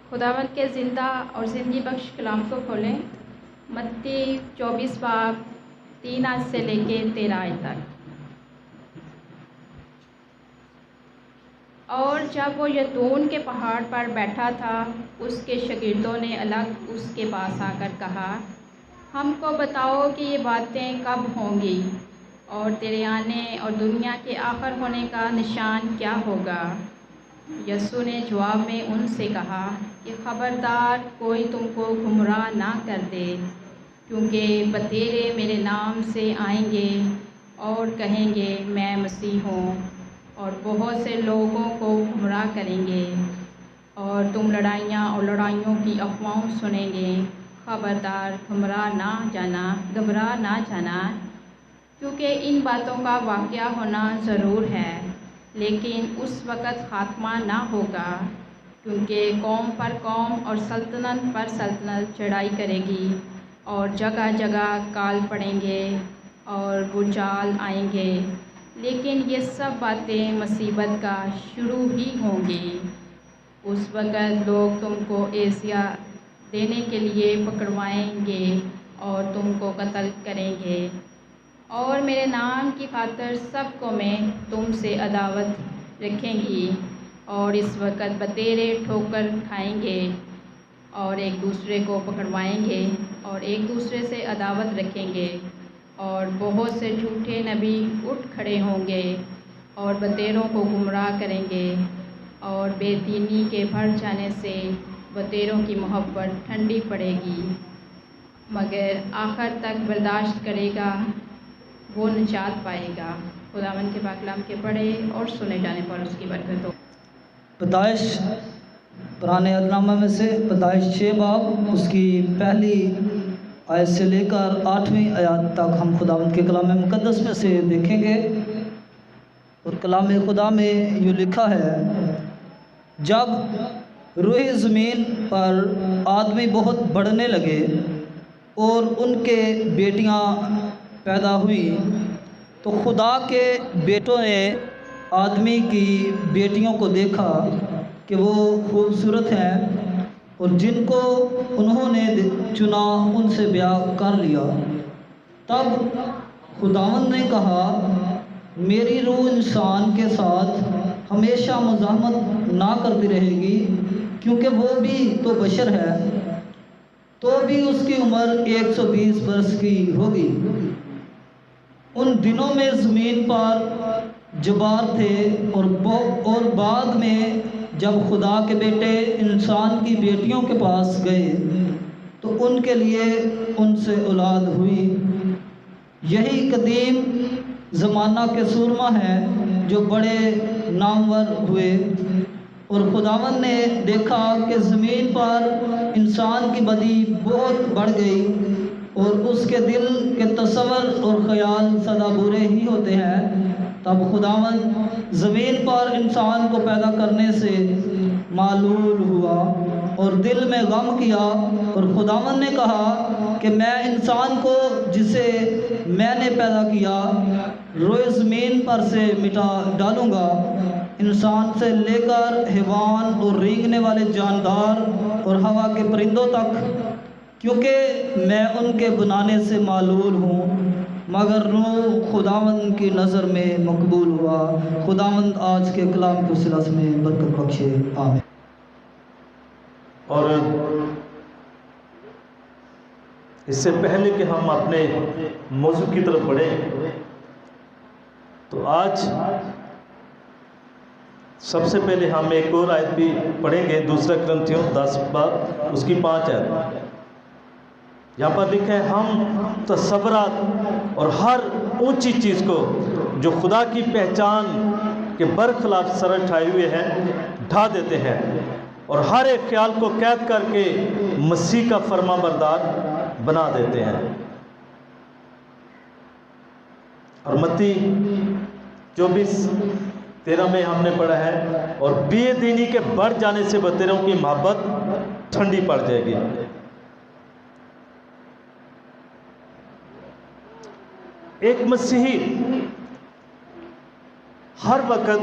खुदावंद के ज़िंदा और ज़िंदगी बख्श कलाम को खोलें। मत्ती 24 बाब 3 आयत से लेके 13 आयत तक। और जब वो जैतून के पहाड़ पर बैठा था, उसके शागिर्दों ने अलग उसके पास आकर कहा, हमको बताओ कि ये बातें कब होंगी और तेरे आने और दुनिया के आखिर होने का निशान क्या होगा। यीशु ने जवाब में उनसे कहा कि खबरदार कोई तुमको गुमराह ना कर दे, क्योंकि बतेरे मेरे नाम से आएंगे और कहेंगे मैं मसीह हूँ, और बहुत से लोगों को गुमराह करेंगे, और तुम लड़ाइयाँ और लड़ाइयों की अफवाहों सुनेंगे। खबरदार घबरा ना जाना, क्योंकि इन बातों का वाक़या होना ज़रूर है, लेकिन उस वक़्त खात्मा ना होगा, क्योंकि कौम पर कौम और सल्तनत पर सल्तनत चढ़ाई करेगी, और जगह जगह काल पड़ेंगे और भूचाल आएंगे। लेकिन ये सब बातें मुसीबत का शुरू ही होंगी। उस वक़्त लोग तुमको एसिया देने के लिए पकड़वाएंगे और तुमको कत्ल करेंगे, और मेरे नाम की खातिर सब कौमें तुमसे अदावत रखेंगी, और इस वक़्त बतेरे ठोकर खाएंगे और एक दूसरे को पकड़वाएंगे और एक दूसरे से अदावत रखेंगे, और बहुत से झूठे नबी उठ खड़े होंगे और बतेरों को गुमराह करेंगे, और बेदीनी के बढ़ जाने से बतेरों की मोहब्बत ठंडी पड़ेगी, मगर आखिर तक बर्दाश्त करेगा वो निजात पाएगा। खुदावंद के पाक कलाम के पढ़े और सुने जाने पर उसकी बरकत हो। पैदाइश पुराने अहदनामा में से पैदाइश 6 बाब उसकी पहली आयत से लेकर 8वीं आयत तक हम खुदावंद के कलाम मुक़द्दस में से देखेंगे। और कलाम खुदा में यूँ लिखा है, जब रूह ज़मीन पर आदमी बहुत बढ़ने लगे और उनके बेटियां पैदा हुई, तो खुदा के बेटों ने आदमी की बेटियों को देखा कि वो खूबसूरत हैं, और जिनको उन्होंने चुना उनसे ब्याह कर लिया। तब खुदावंद ने कहा, मेरी रूह इंसान के साथ हमेशा मुज़ाहमत ना करती रहेगी, क्योंकि वो भी तो बशर है। तो भी उसकी उम्र 120 बरस की होगी। उन दिनों में ज़मीन पर जबार थे, और बाद में जब खुदा के बेटे इंसान की बेटियों के पास गए तो उनके लिए उनसे औलाद हुई। यही कदीम ज़माना के सूरमा हैं जो बड़े नामवर हुए। और खुदावंद ने देखा कि ज़मीन पर इंसान की बदी बहुत बढ़ गई, और उसके दिल के तसव्वुर और ख़याल सदा बुरे ही होते हैं। तब खुदावंद ज़मीन पर इंसान को पैदा करने से मालूल हुआ और दिल में गम किया, और खुदावंद ने कहा कि मैं इंसान को जिसे मैंने पैदा किया रोए ज़मीन पर से मिटा डालूँगा, इंसान से लेकर हैवान और रेंगने वाले जानदार और हवा के परिंदों तक, क्योंकि मैं उनके बनाने से मालूल हूँ। मगर नूह खुदावंद की नज़र में मकबूल हुआ। खुदावंद आज के कलाम के सिलसिले में बरकत बख्शे, आमीन। और इससे पहले कि हम अपने मौजू की तरफ बढ़ें, तो आज सबसे पहले हम एक और आयत भी पढ़ेंगे, 2 कुरिन्थियों 10 बाब उसकी 5 आयत। यहाँ पर लिखा है, हम तसव्वुरात और हर ऊंची चीज़ को जो खुदा की पहचान के बरखिलाफ सर उठाए हुए हैं ढा देते हैं, और हर एक ख्याल को कैद करके मसीह का फरमाबरदार बना देते हैं। और मत्ती 24:13 में हमने पढ़ा है, और बेदीनी के बढ़ जाने से बतेरों की मोहब्बत ठंडी पड़ जाएगी। एक मसीही हर वक्त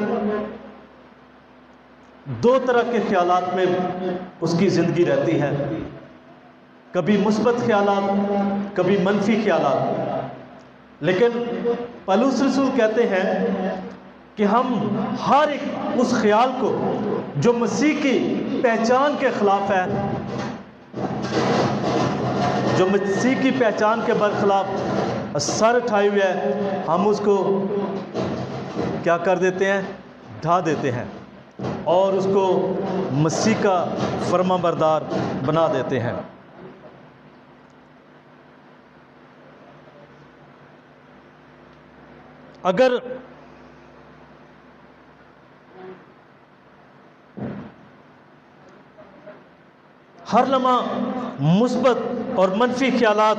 दो तरह के ख्यालात में उसकी ज़िंदगी रहती है, कभी मुस्बत ख्यालात, कभी मनफी ख्यालात। लेकिन पौलुस रसूल कहते हैं कि हम हर एक उस ख्याल को जो मसीह की पहचान के ख़िलाफ़ है, जो मसीह की पहचान के बरखिलाफ़ सर उठाए हुए है, हम उसको क्या कर देते हैं, ढा देते हैं और उसको मसीह का फरमाबरदार बना देते हैं। अगर हर लम्हा मुस्बत और मनफी ख्यालात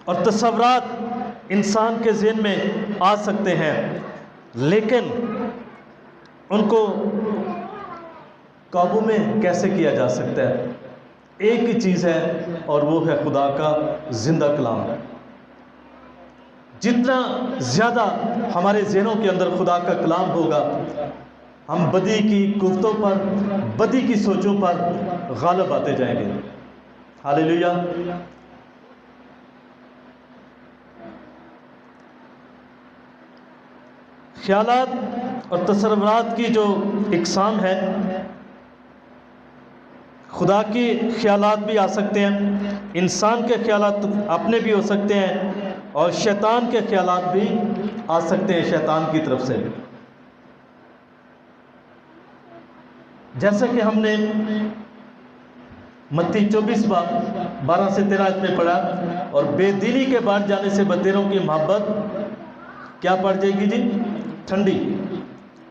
और तसव्वुरात इंसान के ज़हन में आ सकते हैं, लेकिन उनको काबू में कैसे किया जा सकता है? एक ही चीज़ है और वो है खुदा का ज़िंदा कलाम। जितना ज़्यादा हमारे ज़हनों के अंदर खुदा का कलाम होगा, हम बदी की कुफ्तों पर, बदी की सोचों पर गालिब आते जाएंगे। हालेलुया। ख्यालात और तसव्वुरात की जो इकसाम है, खुदा की ख्यालात भी आ सकते हैं, इंसान के ख्यालात अपने भी हो सकते हैं और शैतान के ख्यालात भी आ सकते हैं शैतान की तरफ से। जैसा कि हमने मत्ती 24 बाब 12 से 13 में पढ़ा, और बेदीनी के बढ़ जाने से बतेरों की मोहब्बत क्या पड़ जाएगी जी, ठंडी।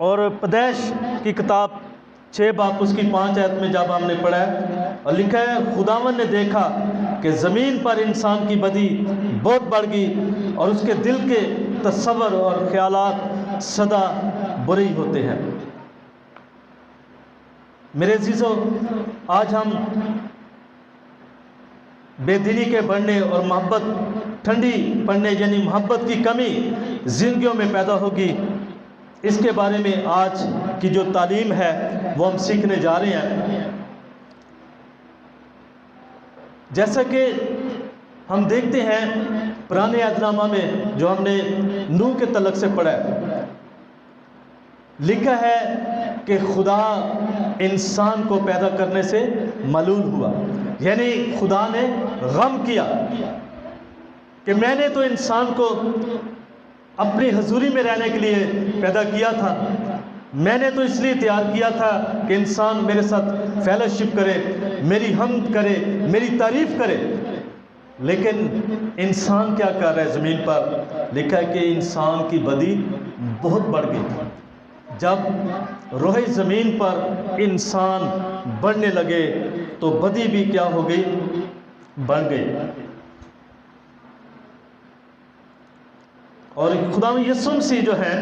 और पैदाइश की किताब 6 बाब उसकी 5 आयत में जब हमने पढ़ा है और लिखा है, खुदावन ने देखा कि ज़मीन पर इंसान की बदी बहुत बढ़ गई और उसके दिल के तसव्वुर और ख्यालात सदा बुरे ही होते हैं। मेरे अज़ीज़ों, आज हम बेदीनी के बढ़ने और मोहब्बत ठंडी पड़ने यानी मोहब्बत की कमी ज़िंदगियों में पैदा होगी, इसके बारे में आज की जो तालीम है वो हम सीखने जा रहे हैं। जैसा कि हम देखते हैं पुराने अहदनामा में जो हमने नूह के तलक से पढ़ा है, लिखा है कि खुदा इंसान को पैदा करने से मलूल हुआ, यानी खुदा ने गम किया कि मैंने तो इंसान को अपनी हजूरी में रहने के लिए पैदा किया था, मैंने तो इसलिए तैयार किया था कि इंसान मेरे साथ फेलोशिप करे, मेरी हमद करे, मेरी तारीफ करे। लेकिन इंसान क्या कर रहा है ज़मीन पर? लिखा है कि इंसान की बदी बहुत बढ़ गई। जब रोए ज़मीन पर इंसान बढ़ने लगे तो बदी भी क्या हो गई, बढ़ गई। और खुदा यीशु मसीह जो है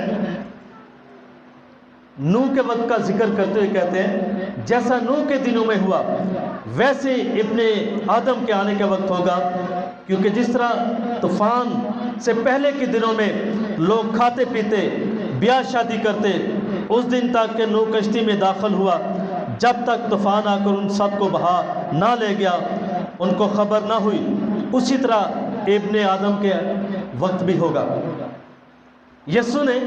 नूह के वक्त का जिक्र करते हुए कहते हैं, जैसा नूह के दिनों में हुआ वैसे इब्ने आदम के आने के वक्त होगा, क्योंकि जिस तरह तूफान से पहले के दिनों में लोग खाते पीते ब्याह शादी करते, उस दिन तक के नूह कश्ती में दाखिल हुआ जब तक तूफान आकर उन सबको बहा ना ले गया, उनको खबर ना हुई, उसी तरह इब्ने आदम के वक्त भी होगा। यीशु ने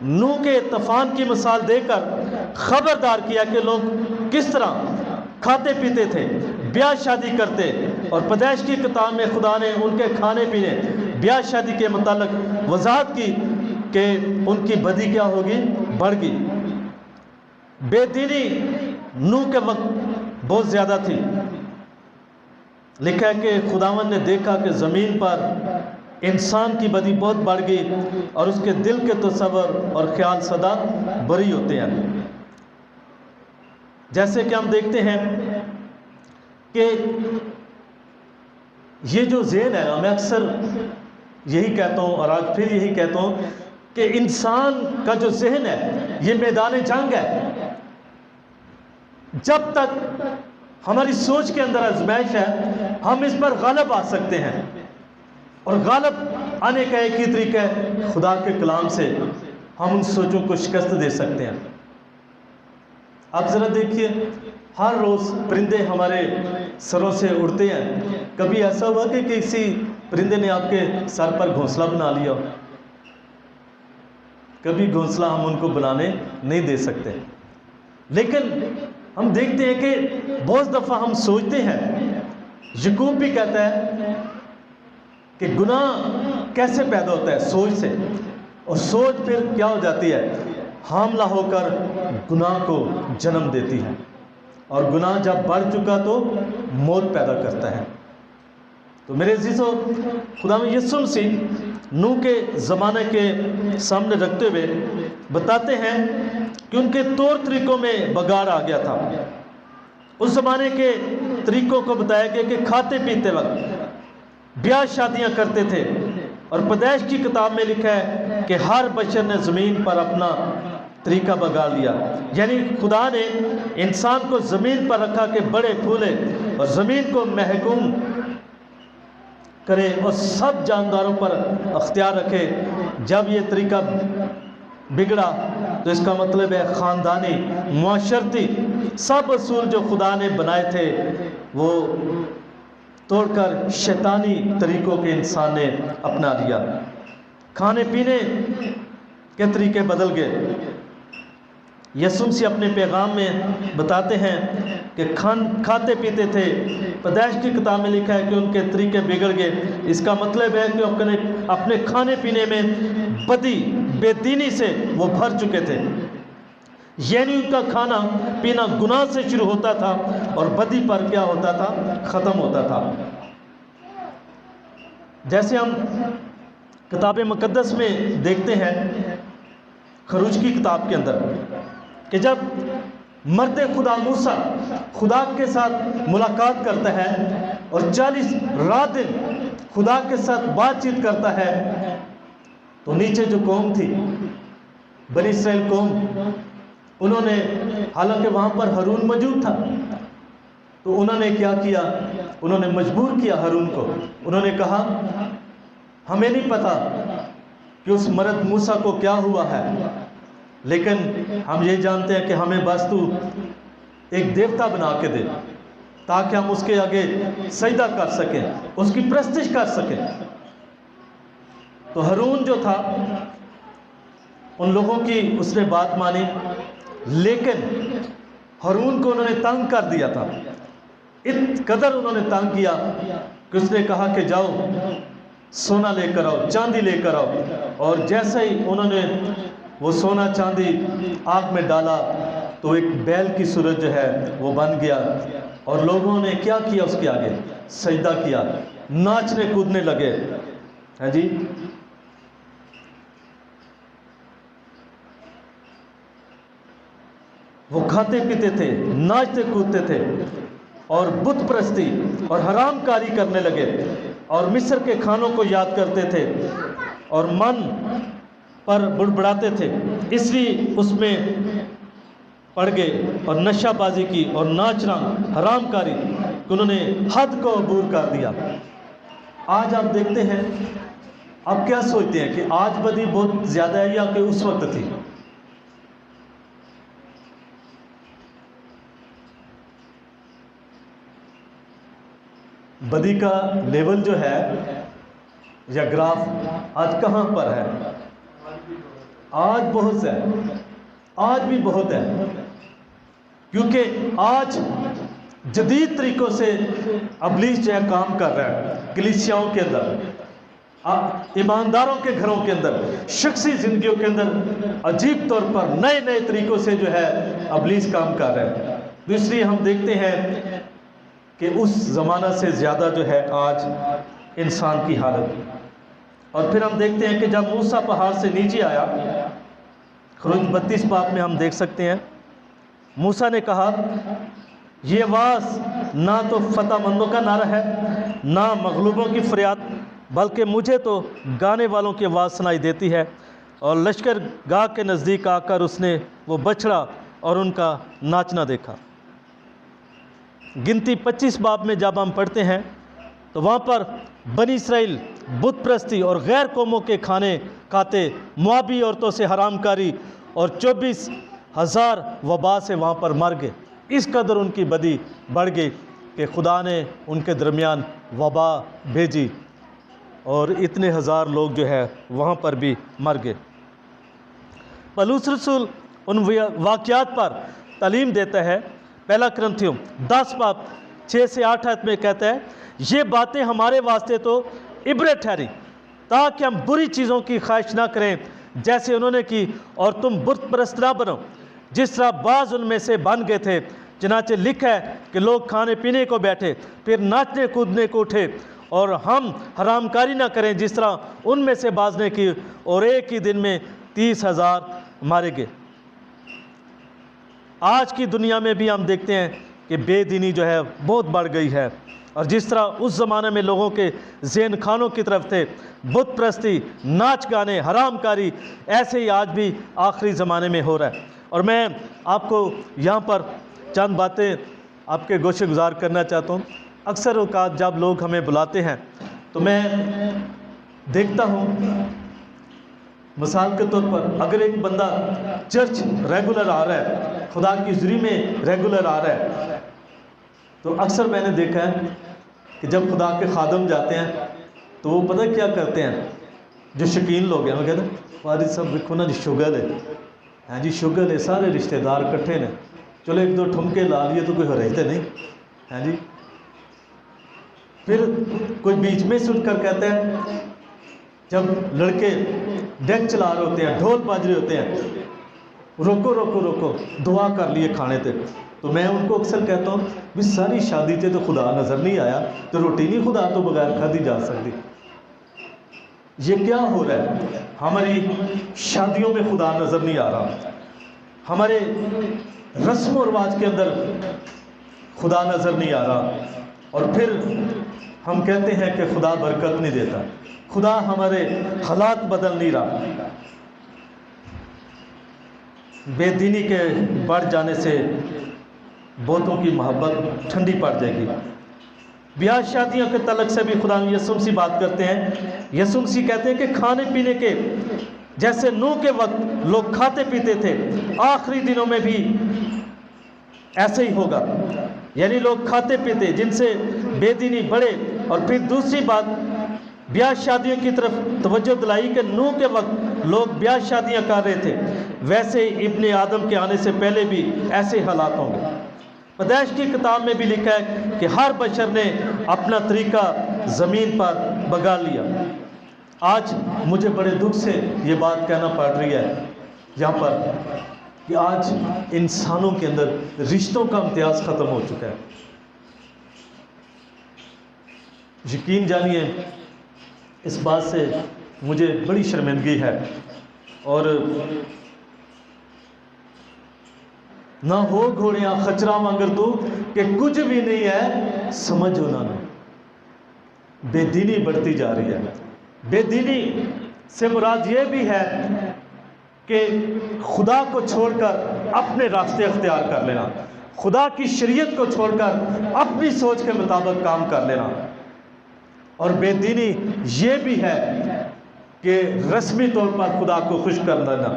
नूह के तूफान की मिसाल देकर खबरदार किया कि लोग किस तरह खाते पीते थे, ब्याह शादी करते, और पैदाइश की किताब में खुदा ने उनके खाने पीने, ब्याह शादी के मुतालिक वजाहत की कि उनकी बदी क्या होगी, बढ़ गई। बेदीनी नूह के वक्त बहुत ज़्यादा थी। लिखा है कि खुदावन ने देखा कि ज़मीन पर इंसान की बदी बहुत बढ़ गई और उसके दिल के तसव्वुर और ख्याल सदा बुरी होते हैं। जैसे कि हम देखते हैं कि ये जो ज़हन है, मैं अक्सर यही कहता हूँ और आज फिर यही कहता हूँ कि इंसान का जो ज़हन है ये मैदान जंग है। जब तक हमारी सोच के अंदर आजमाइश है हम इस पर गालिब आ सकते हैं, और गालिब आने का एक ही तरीका है, खुदा के कलाम से हम उन सोचों को शिकस्त दे सकते हैं। आप ज़रा देखिए, हर रोज़ परिंदे हमारे सरों से उड़ते हैं। कभी ऐसा हुआ कि किसी परिंदे ने आपके सर पर घोंसला बना लिया? कभी घोंसला हम उनको बनाने नहीं दे सकते। लेकिन हम देखते हैं कि बहुत दफ़ा हम सोचते हैं, याकूब भी कहता है कि गुनाह कैसे पैदा होता है? सोच से, और सोच फिर क्या हो जाती है? हामला होकर गुनाह को जन्म देती है, और गुनाह जब बढ़ चुका तो मौत पैदा करता है। तो मेरे अज़ीज़ों, खुदा में यीशु मसीह नूह के ज़माने के सामने रखते हुए बताते हैं कि उनके तौर तरीक़ों में बगाड़ आ गया था। उस ज़माने के तरीक़ों को बताया गया कि खाते पीते वक्त ब्याह शादियाँ करते थे, और पैदाइश की किताब में लिखा है कि हर बशर ने ज़मीन पर अपना तरीका बगाड़ लिया। यानी खुदा ने इंसान को ज़मीन पर रखा कि बड़े फूले और ज़मीन को महकूम करे और सब जानदारों पर अख्तियार रखे। जब ये तरीका बिगड़ा तो इसका मतलब है ख़ानदानी, मुआशरती सब असूल जो खुदा ने बनाए थे वो तोड़कर शैतानी तरीक़ों के इंसान ने अपना लिया। खाने पीने के तरीके बदल गए। यीशु मसीह अपने पैगाम में बताते हैं कि खाते पीते थे। पैदाइश की किताब में लिखा है कि उनके तरीके बिगड़ गए। इसका मतलब है कि अपने खाने पीने में बदी बेदीनी से वो भर चुके थे। यानी उनका खाना पीना गुनाह से शुरू होता था और बदी पर क्या होता था? ख़त्म होता था। जैसे हम किताब मुक़द्दस में देखते हैं, खरूज की किताब के अंदर, कि जब मर्द खुदा मूसा खुदा के साथ मुलाकात करता है और 40 रात दिन खुदा के साथ बातचीत करता है, तो नीचे जो कौम थी, बनी इस्राएल कौम, उन्होंने, हालांकि वहाँ पर हारून मौजूद था, तो उन्होंने क्या किया? उन्होंने मजबूर किया हारून को। उन्होंने कहा, हमें नहीं पता कि उस मर्द मूसा को क्या हुआ है, लेकिन हम ये जानते हैं कि हमें बस तू एक देवता बना के दे ताकि हम उसके आगे सजदा कर सकें, उसकी प्रस्तिश कर सकें। तो हारून जो था, उन लोगों की उसने बात मानी, लेकिन हारून को उन्होंने तंग कर दिया था। इत कदर उन्होंने तंग किया कि उसने कहा कि जाओ सोना लेकर आओ, चांदी लेकर आओ। और जैसे ही उन्होंने वो सोना चांदी आग में डाला तो एक बैल की सूरत जो है वो बन गया, और लोगों ने क्या किया? उसके आगे सजदा किया, नाचने कूदने लगे। हैं जी, वो खाते पीते थे, नाचते कूदते थे और बुत परस्ती और हरामकारी करने लगे, और मिस्र के खानों को याद करते थे और मन पर बुड़बुड़ाते थे। इसलिए उसमें पड़ गए और नशाबाजी की और नाचना हरामकारी, उन्होंने हद को अबूर कर दिया। आज आप देखते हैं, आप क्या सोचते हैं कि आज बदी बहुत ज़्यादा है या कि उस वक्त थी? बदी का लेवल जो है या ग्राफ आज कहाँ पर है? आज बहुत है, आज भी बहुत है, क्योंकि आज जदीद तरीक़ों से अबलीस जो है काम कर रहा है। कलीसियाओं के अंदर, ईमानदारों के घरों के अंदर, शख्सी ज़िंदगियों के अंदर अजीब तौर पर नए नए तरीक़ों से जो है अबलीस काम कर रहा है। तो इसलिए हम देखते हैं कि उस ज़माना से ज़्यादा जो है आज इंसान की हालत। और फिर हम देखते हैं कि जब मूसा पहाड़ से नीचे आया, खरूज 32 बाब में हम देख सकते हैं, मूसा ने कहा, ये आवाज़ ना तो फतहमंदों का नारा है, ना मगलूबों की फरियाद, बल्कि मुझे तो गाने वालों की आवाज़ सुनाई देती है। और लश्कर गाह के नज़दीक आकर उसने वो बछड़ा और उनका नाचना देखा। गिनती 25 बाब में जब हम पढ़ते हैं तो वहाँ पर बनी इस्राएल बुत परस्ती और गैर कौमों के खाने खाते, मुआबी औरतों से हरामकारी और 24 ہزار وبا سے وہاں پر مر گئے. اس قدر ان کی بدی بڑھ گئی کہ خدا نے ان کے درمیان وبا بھیجی اور اتنے ہزار لوگ جو ہے وہاں پر بھی مر گئے. پولس رسول ان واقعات پر تعلیم دیتا ہے. پہلا کرنتھیوں 10 باب 6 سے 8 آیت میں کہتا ہے یہ باتیں ہمارے واسطے تو عبرت ٹھہری تاکہ ہم بری چیزوں کی خواہش نہ کریں جیسے انہوں نے کی اور تم بت پرست نہ بنو جس طرح بعض ان میں سے بن گئے تھے. چنانچہ لکھا ہے کہ لوگ کھانے پینے کو بیٹھے پھر ناچنے کودنے کو اٹھے اور ہم حرام کاری نہ کریں جس طرح ان میں سے بعض نے کی اور ایک ہی دن میں 30,000 مارے گئے. آج کی دنیا میں بھی ہم دیکھتے ہیں کہ بے دینی جو ہے بہت بڑھ گئی ہے اور جس طرح اس زمانے میں لوگوں کے ذہن خانوں کی طرف تھے بت پرستی ناچ گانے حرام کاری ایسے ہی آج بھی آخری زمانے میں ہو رہا ہے. اور میں آپ کو یہاں پر چند باتیں آپ کے گوشے گزار کرنا چاہتا ہوں. اکثر اوقات جب لوگ ہمیں بلاتے ہیں تو میں دیکھتا ہوں مثال کے طور پر اگر ایک بندہ چرچ ریگولر آ رہا ہے خدا کی حضوری میں ریگولر آ رہا ہے تو اکثر میں نے دیکھا ہے کہ جب خدا کے خادم جاتے ہیں تو وہ پتہ کیا کرتے ہیں جو شوقین لوگ ہیں وہ کہتے ہیں فادر صاحب دیکھو نا جی شوگر ہے ہاں جی شوگر ہے سارے رشتہ دار اکٹھے نے چلو ایک دو ٹھمکے لا لیے تو کوئی ہرتے نہیں ہاں جی. پھر کوئی بیچ میں سن کر کہتے ہیں جب لڑکے ڈیک چلا رہے ہوتے ہیں ڈھول باج رہے ہوتے ہیں روکو روکو روکو دعا کر لیے کھانے تھے تو میں ان کو اکثر کہتا ہوں بھی ساری شادی تھے تو خدا نظر نہیں آیا تو روٹی نہیں خدا تو بغیر کھادی جا سکتی. یہ کیا ہو رہا ہے ہماری شادیوں میں خدا نظر نہیں آ رہا ہمارے رسم و رواج کے اندر خدا نظر نہیں آ رہا اور پھر ہم کہتے ہیں کہ خدا برکت نہیں دیتا خدا ہمارے حالات بدل نہیں رہا. بے دینی کے بڑھ جانے سے بہتوں کی محبت ٹھنڈی پڑ جائے گی. بیاہ شادیوں کے تعلق سے بھی خدا یسوع مسیح بات کرتے ہیں. یسوع مسیح کہتے ہیں کہ کھانے پینے کے جیسے نوح کے وقت لوگ کھاتے پیتے تھے آخری دنوں میں بھی ایسے ہی ہوگا یعنی لوگ کھاتے پیتے جن سے بے دینی بڑھے. اور پھر دوسری بات بیاہ شادیوں کی طرف توجہ دلائی کہ نوح کے وقت لوگ بیاہ شادیاں کر رہے تھے ویسے ابن آدم کے آنے سے پہلے بھی ایسے حالات ہوں گے. پیدائش کی کتاب میں بھی لکھا ہے کہ ہر بشر نے اپنا طریقہ زمین پر بگاڑ لیا. آج مجھے بڑے دکھ سے یہ بات کہنا پڑ رہی ہے یہاں پر کہ آج انسانوں کے اندر رشتوں کا امتیاز ختم ہو چکا ہے. یقین جانیے اس بات سے مجھے بڑی شرمندگی ہے اور نہ ہو گھوڑیاں خچرا مگر تو کہ کچھ بھی نہیں ہے سمجھ ہونا نہیں. بے دینی بڑھتی جا رہی ہے. بے دینی سے مراد یہ بھی ہے کہ خدا کو چھوڑ کر اپنے راستے اختیار کر لینا خدا کی شریعت کو چھوڑ کر اپنی سوچ کے مطابق کام کر لینا. اور بے دینی یہ بھی ہے کہ رسمی طور پر خدا کو خوش کر لینا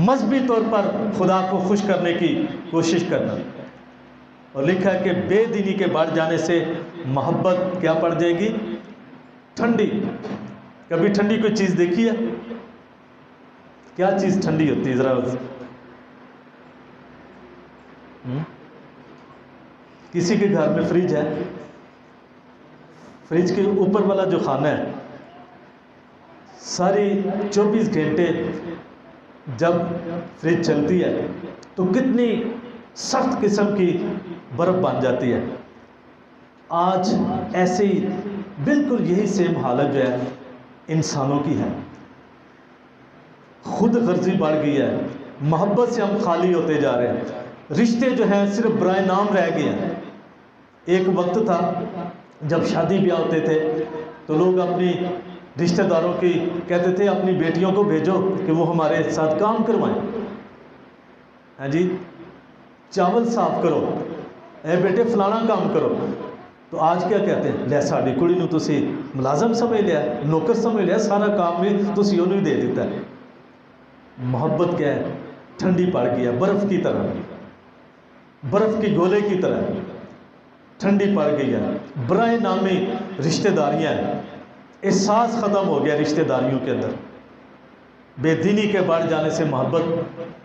مذہبی طور پر خدا کو خوش کرنے کی کوشش کرنا. اور لکھا ہے کہ بے دینی کے بڑھ جانے سے محبت کیا پڑ جائے گی ٹھنڈی. کبھی ٹھنڈی کوئی چیز دیکھی ہے کیا چیز ٹھنڈی ہوتی ہے ذرا کسی کے گھر میں فریج ہے فریج کے اوپر والا جو خانہ ہے ساری 24 گھنٹے جب فریج چلتی ہے تو کتنی سخت قسم کی برف بن جاتی ہے. آج ایسے ہی بالکل یہی سیم حالت جو ہے انسانوں کی ہے. خود غرضی بڑھ گئی ہے محبت سے ہم خالی ہوتے جا رہے ہیں. رشتے جو ہیں صرف برائے نام رہ گئے ہیں. ایک وقت تھا جب شادی بیاہ ہوتے تھے تو لوگ اپنی رشتہ داروں کی کہتے تھے اپنی بیٹیوں کو بھیجو کہ وہ ہمارے ساتھ کام کروائیں. ہاں جی چاول صاف کرو اے بیٹے فلانا کام کرو. تو آج کیا کہتے ہیں لے ساڑی کڑی نو تسی ملازم سمجھ لیا نوکر سمجھ لیا سارا کام بھی تسی انہوں ہی دے دیتا ہے. محبت کیا ہے ٹھنڈی پڑ گئی ہے، برف کی طرح، برف کے گولے کی طرح ٹھنڈی پڑ گئی ہے۔ برائے نامی رشتہ داریاں ہیں، احساس ختم ہو گیا رشتہ داریوں کے اندر، بے دینی کے بڑھ جانے سے محبت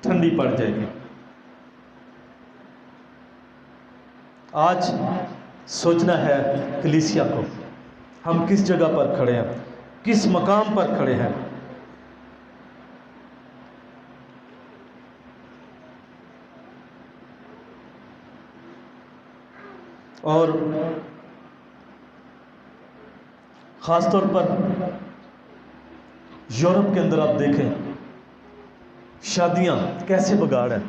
ٹھنڈی پڑ جائے گی۔ آج سوچنا ہے کلیسیا کو، ہم کس جگہ پر کھڑے ہیں، کس مقام پر کھڑے ہیں۔ اور خاص طور پر یورپ کے اندر آپ دیکھیں شادیاں کیسے بگاڑ ہیں،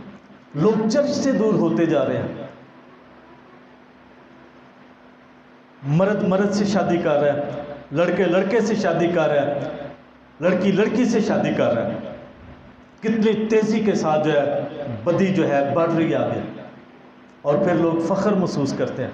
لوگ چرچ سے دور ہوتے جا رہے ہیں، مرد مرد سے شادی کر رہا ہے، لڑکے لڑکے سے شادی کر رہا ہے، لڑکی لڑکی سے شادی کر رہا ہے۔ کتنی تیزی کے ساتھ جو ہے بدی جو ہے بڑھ رہی ہے آگے، اور پھر لوگ فخر محسوس کرتے ہیں